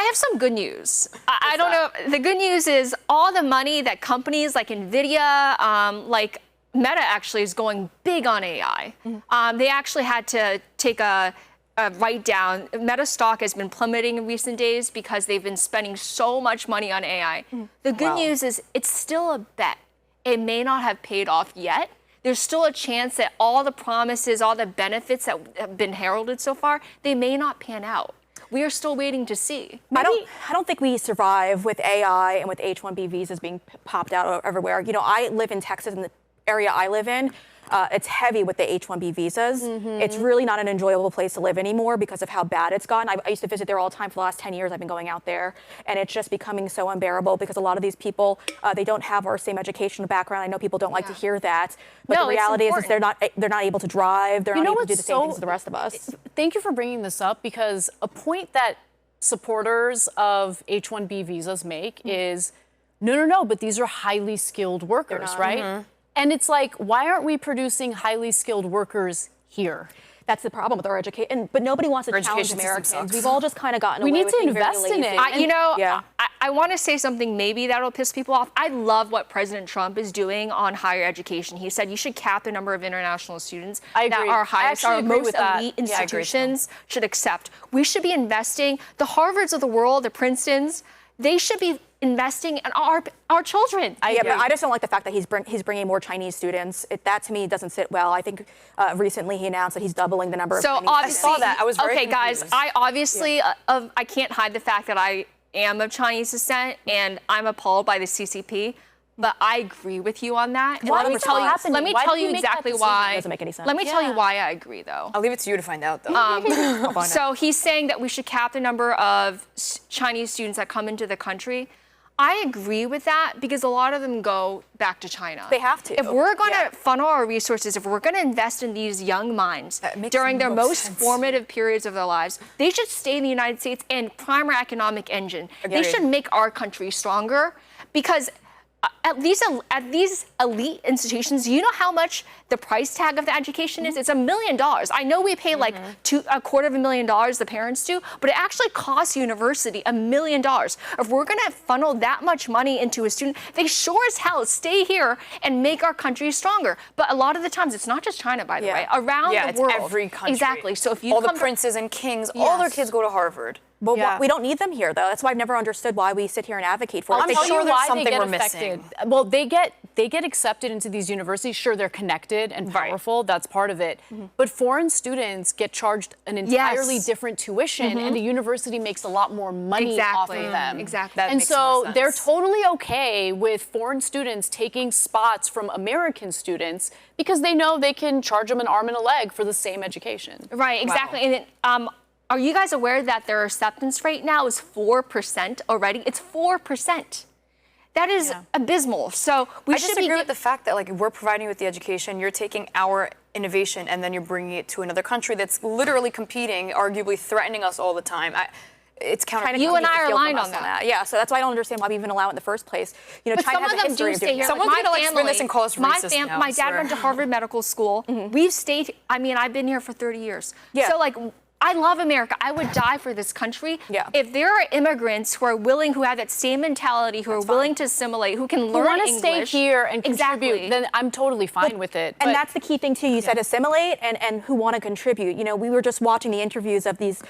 have some good news. I don't know. The good news is all the money that companies like NVIDIA, like Meta actually is going big on AI. They actually had to take a write down. Meta stock has been plummeting in recent days because they've been spending so much money on AI. The good news is it's still a bet. It may not have paid off yet. There's still a chance that all the promises, all the benefits that have been heralded so far, they may not pan out. We are still waiting to see. I don't think we survive with AI and with H-1B visas being popped out everywhere. You know, I live in Texas, and the area I live in, it's heavy with the H-1B visas. It's really not an enjoyable place to live anymore because of how bad it's gotten. I used to visit there all the time for the last 10 years. I've been going out there, and it's just becoming so unbearable because a lot of these people, they don't have our same educational background. I know people don't like to hear that, but the reality is they're not able to drive. They're not able to do the same things as the rest of us. Thank you for bringing this up, because a point that supporters of H-1B visas make is, no, but these are highly skilled workers, right? And it's like, why aren't we producing highly skilled workers here? That's the problem with our education, but nobody wants to challenge Americans. We've all just kind of gotten away with We need to invest in it. I want to say something maybe that'll piss people off. I love what President Trump is doing on higher education. He said you should cap the number of international students that our highest, our most elite institutions should accept. We should be investing, the Harvards of the world, the Princetons, they should be investing in our children. But I just don't like the fact that he's bringing more Chinese students. That to me doesn't sit well. I think recently he announced that he's doubling the number of Chinese obviously, students. I saw that. I was very confused. Guys, I obviously, I can't hide the fact that I am of Chinese descent, and I'm appalled by the CCP. But I agree with you on that. Let me tell you exactly why. It doesn't make any sense. Let me tell you why I agree, though. I'll leave it to you to find out, though. So he's saying that we should cap the number of Chinese students that come into the country. I agree with that because a lot of them go back to China. They have to. If we're going to funnel our resources, if we're going to invest in these young minds during their most formative periods of their lives, they should stay in the United States and prime our economic engine. They should make our country stronger, because at these elite institutions, you know how much the price tag of the education is? It's $1 million. I know we pay like $250,000, the parents do, but it actually costs university $1 million. If we're going to funnel that much money into a student, they sure as hell stay here and make our country stronger. But a lot of the times, it's not just China, by the way, around the world. It's every country. Exactly. So if you all the princes and kings, all their kids go to Harvard. But we don't need them here, though. That's why I've never understood why we sit here and advocate for it. I'm sure there's something we're missing. Well, they get accepted into these universities. Sure, they're connected and powerful. That's part of it. But foreign students get charged an entirely different tuition, and the university makes a lot more money off of them. And so they're totally okay with foreign students taking spots from American students because they know they can charge them an arm and a leg for the same education. Right, exactly. And are you guys aware that their acceptance rate now is 4% already? It's 4%. That is abysmal. So I just agree with the fact that, like, we're providing you with the education, you're taking our innovation and then you're bringing it to another country that's literally competing, arguably threatening us all the time. It's counterproductive. You and I are aligned on that. Yeah, so that's why I don't understand why we even allow it in the first place. You know, but China some has of them do stay here. Someone's like going to spin this and call us racist now, my dad went to Harvard Medical School. We've stayed, I mean, I've been here for 30 years. So, like, I love America. I would die for this country. If there are immigrants who are willing, who have that same mentality, who are willing to assimilate, who can learn English. Who want to stay here and contribute, then I'm totally fine with it. And that's the key thing, too. You said assimilate and who want to contribute. You know, we were just watching the interviews of these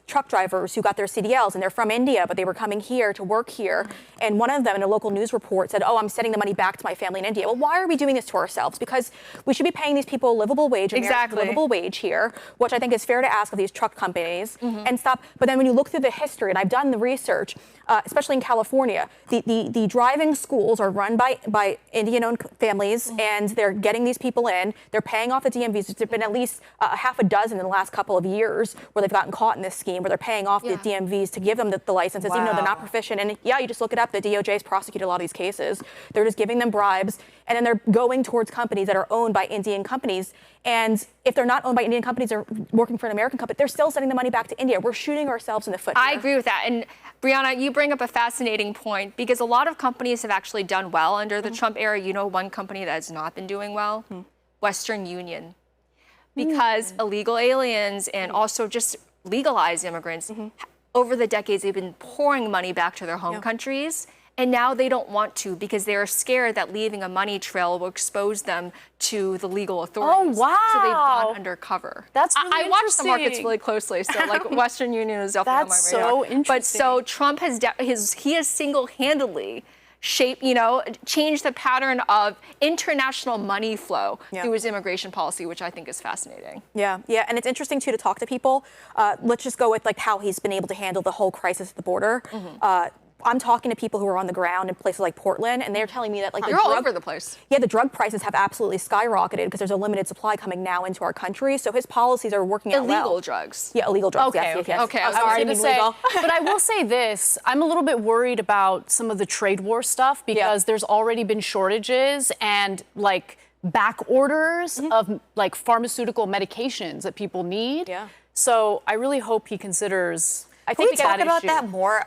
truck drivers who got their CDLs, and they're from India, but they were coming here to work here. And one of them in a local news report said, I'm sending the money back to my family in India. Well, why are we doing this to ourselves? Because we should be paying these people a livable wage, a livable wage here, which I think is fair to ask of these truck companies. And stop. But then when you look through the history, and I've done the research, especially in California, the driving schools are run by Indian-owned families, and they're getting these people in. They're paying off the DMVs. There's been at least half a dozen in the last couple of years where they've gotten caught in this scheme, where they're paying off the DMVs to give them the licenses, even though they're not proficient. And you just look it up. The DOJ has prosecuted a lot of these cases. They're just giving them bribes, and then they're going towards companies that are owned by Indian companies. And if they're not owned by Indian companies or working for an American company, they're still sending the money back to India. We're shooting ourselves in the foot here. I agree with that. And Breanna, you bring up a fascinating point, because a lot of companies have actually done well under the Trump era. You know, one company that has not been doing well? Western Union. Because illegal aliens and also just legalized immigrants over the decades, they've been pouring money back to their home countries. And now they don't want to because they're scared that leaving a money trail will expose them to the legal authorities. Oh, wow. So they've gone undercover. That's really I watch the markets really closely, so like Western Union is definitely on my radar. That's so interesting. But so Trump has he has single-handedly changed the pattern of international money flow through his immigration policy, which I think is fascinating. Yeah, and it's interesting too to talk to people. Let's just go with like how he's been able to handle the whole crisis at the border. I'm talking to people who are on the ground in places like Portland, and they're telling me that like you're all over the place. Yeah, the drug prices have absolutely skyrocketed because there's a limited supply coming now into our country. So his policies are working out well. Illegal drugs. Yeah, illegal drugs. Okay, yes. Okay. I'm sorry, I didn't mean legal. But I will say this: I'm a little bit worried about some of the trade war stuff because there's already been shortages and like back orders of like pharmaceutical medications that people need. Yeah. So I really hope he considers. I Can we think talk about that more?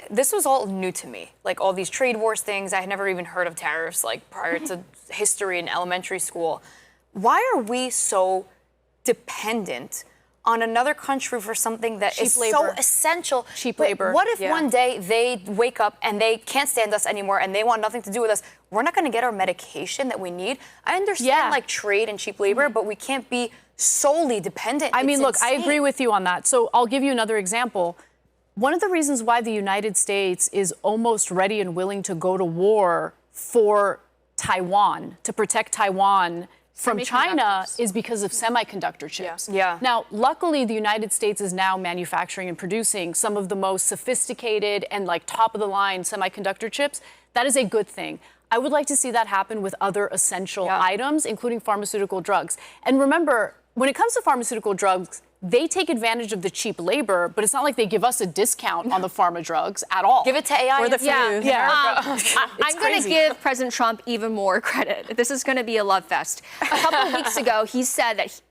This was all new to me, like all these trade wars things. I had never even heard of tariffs like prior to history in elementary school. Why are we so dependent on another country for something that is so essential? Cheap labor. What if one day they wake up and they can't stand us anymore and they want nothing to do with us? We're not going to get our medication that we need. I understand like trade and cheap labor, but we can't be solely dependent. I mean, look, insane. I agree with you on that. So I'll give you another example. One of the reasons why the United States is almost ready and willing to go to war for Taiwan, to protect Taiwan from China, is because of semiconductor chips. Yeah. Now, luckily, the United States is now manufacturing and producing some of the most sophisticated and like top of the line semiconductor chips. That is a good thing. I would like to see that happen with other essential items, including pharmaceutical drugs. And remember, when it comes to pharmaceutical drugs, they take advantage of the cheap labor, but it's not like they give us a discount on the pharma drugs at all. Give it to AI. Or the I'm going to give President Trump even more credit. This is going to be a love fest. A couple of weeks ago, he said that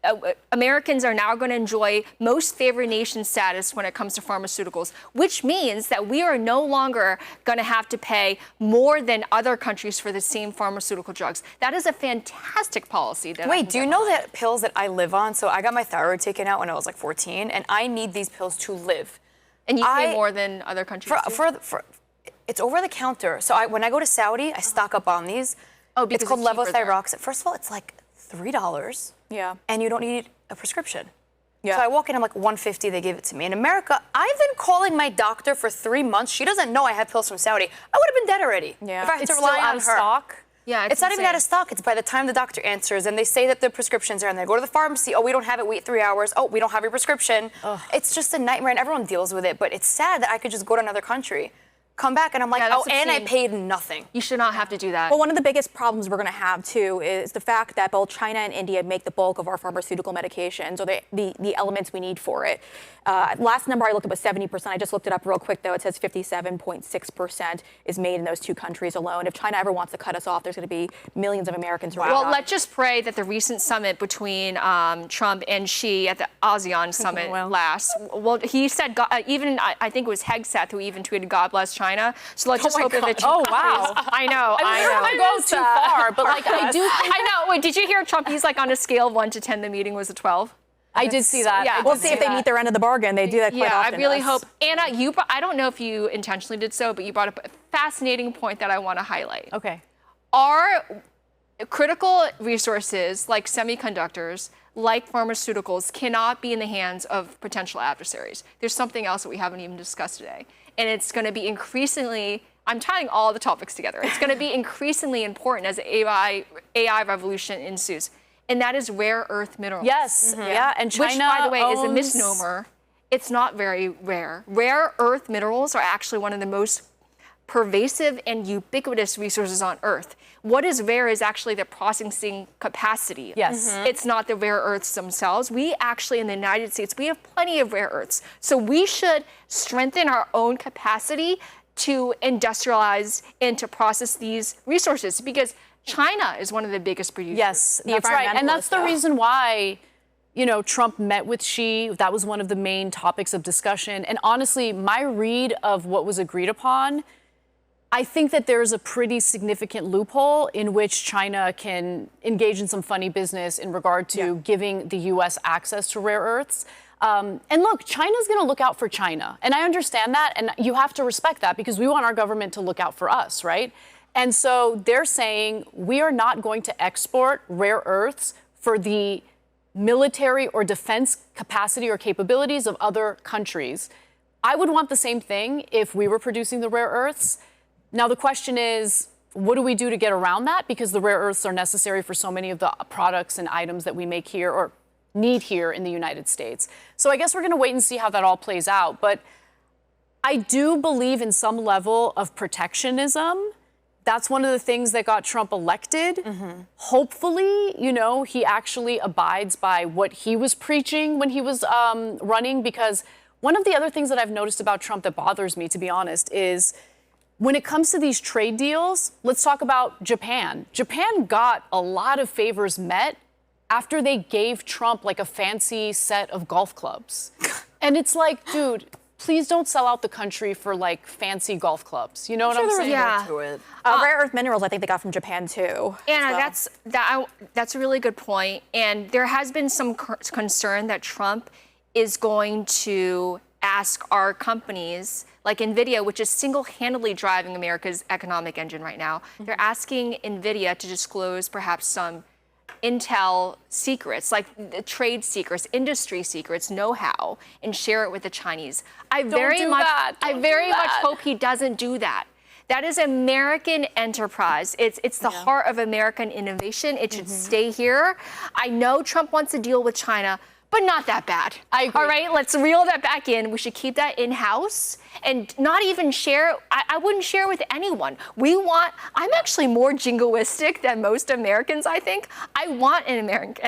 Americans are now going to enjoy most favored nation status when it comes to pharmaceuticals, which means that we are no longer going to have to pay more than other countries for the same pharmaceutical drugs. That is a fantastic policy. Wait, do you know that pills that I live on? So I got my thyroid taken out when I was like 14, and I need these pills to live. And you pay more than other countries it's over the counter. So when I go to Saudi, I stock up on these. Oh, because it's called it's cheaper there. levothyroxine. First of all, it's like $3. Yeah. And you don't need a prescription. Yeah. So I walk in, I'm like, $150, they give it to me. In America, I've been calling my doctor for 3 months. She doesn't know I have pills from Saudi. I would have been dead already. Yeah. If I had It's to rely still on out of her. stock. Yeah, It's not even out of stock. It's by the time the doctor answers and they say that the prescriptions are in there. Go to the pharmacy. Oh, we don't have it. Wait 3 hours. Oh, we don't have your prescription. Ugh. It's just a nightmare and everyone deals with it. But it's sad that I could just go to another country, come back, and I'm like, Yeah, that's oh, and I obscene. paid nothing. You should not have to do that. Well, one of the biggest problems we're going to have, too, is the fact that both China and India make the bulk of our pharmaceutical medications, or the elements we need for it. Last number I looked up was 70%. I just looked it up real quick, though. It says 57.6% is made in those two countries alone. If China ever wants to cut us off, there's going to be millions of Americans. Well, let's just pray that the recent summit between Trump and Xi at the ASEAN summit lasts. Well, he said, even I think it was Hegseth who even tweeted, "God bless China." So let's just hope that the two countries. I know. I don't want to go too far, but like I do. I know. Wait, did you hear Trump? He's like on a scale of 1 to 10. The meeting was a 12. I did see that. Yeah. We'll see if they meet their end of the bargain. They do that quite often. I really hope. Anna, I don't know if you intentionally did so, but you brought up a fascinating point that I want to highlight. Okay. Our critical resources like semiconductors, like pharmaceuticals, cannot be in the hands of potential adversaries. There's something else that we haven't even discussed today. And it's going to be increasingly, I'm tying all the topics together. It's going to be increasingly important as the AI revolution ensues. And that is rare earth minerals. Yes. Yeah. And China, which, by the way, is a misnomer. It's not very rare. Rare earth minerals are actually one of the most pervasive and ubiquitous resources on Earth. What is rare is actually the processing capacity. Yes. It's not the rare earths themselves. We actually, in the United States, we have plenty of rare earths. So we should strengthen our own capacity to industrialize and to process these resources, because China is one of the biggest producers. Yes, that's right. And that's the reason why, Trump met with Xi. That was one of the main topics of discussion. And honestly, my read of what was agreed upon, I think that there's a pretty significant loophole in which China can engage in some funny business in regard to giving the U.S. access to rare earths. And look, China's going to look out for China. And I understand that. And you have to respect that because we want our government to look out for us, right? And so they're saying we are not going to export rare earths for the military or defense capacity or capabilities of other countries. I would want the same thing if we were producing the rare earths. Now, the question is, what do we do to get around that? Because the rare earths are necessary for so many of the products and items that we make here or need here in the United States. So I guess we're going to wait and see how that all plays out. But I do believe in some level of protectionism. That's one of the things that got Trump elected. Hopefully, you know, he actually abides by what he was preaching when he was running, because one of the other things that I've noticed about Trump that bothers me, to be honest, is when it comes to these trade deals, let's talk about Japan. Japan got a lot of favors met after they gave Trump like a fancy set of golf clubs. And it's like, dude, please don't sell out the country for like fancy golf clubs. You know what I'm saying? Yeah. Rare earth minerals, I think they got from Japan too. Anna, that's a really good point. And there has been some concern that Trump is going to ask our companies, like NVIDIA, which is single-handedly driving America's economic engine right now, they're asking NVIDIA to disclose perhaps some Intel secrets, like trade secrets, industry secrets, know-how, and share it with the Chinese. I very much hope he doesn't do that. That is American enterprise. It's the heart of American innovation. It should stay here. I know Trump wants to deal with China, but not that bad. I agree. All right, let's reel that back in. We should keep that in-house and not even share. I wouldn't share with anyone. I'm actually more jingoistic than most Americans, I think. I want an American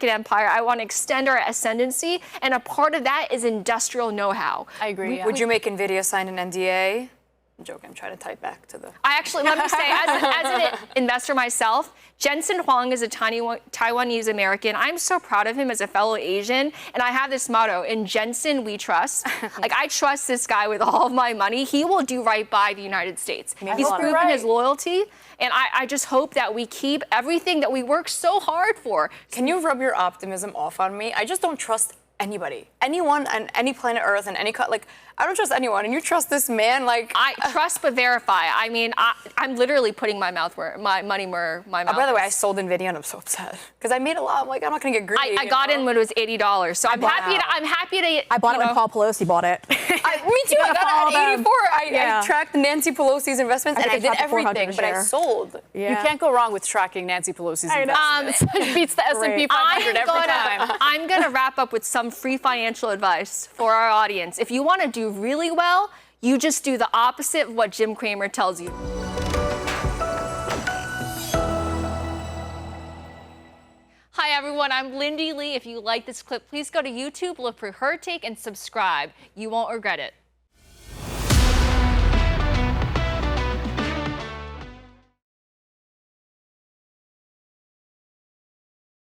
empire. I want to extend our ascendancy, and a part of that is industrial know-how. I agree. Would you make NVIDIA sign an NDA? I'm joking, I'm trying to type back to the... Let me say, as an investor myself, Jensen Huang is a Taiwanese American. I'm so proud of him as a fellow Asian, and I have this motto, in Jensen we trust. Like, I trust this guy with all of my money. He will do right by the United States. He's proven his loyalty, and I just hope that we keep everything that we work so hard for. Can you rub your optimism off on me? I just don't trust anybody, anyone on any planet Earth, and I don't trust anyone, and you trust this man, like... I trust but verify. I mean, I'm literally putting my money where my mouth by the way, I is. sold NVIDIA, and I'm so upset, because I made a lot. I'm like, I'm not gonna get greedy. I got in when it was $80, so I'm happy to... I bought it when Paul Pelosi bought it. Me too, I got it at 84. I tracked Nancy Pelosi's investments, and I did everything, but I sold. Yeah. You can't go wrong with tracking Nancy Pelosi's investments. It beats the S&P 500 every time. I'm gonna wrap up with some free financial advice for our audience. If you want to do really well, you just do the opposite of what Jim Cramer tells you. Hi everyone, I'm Lindy Li. If you like this clip, please go to YouTube, look for her take, and subscribe. You won't regret it.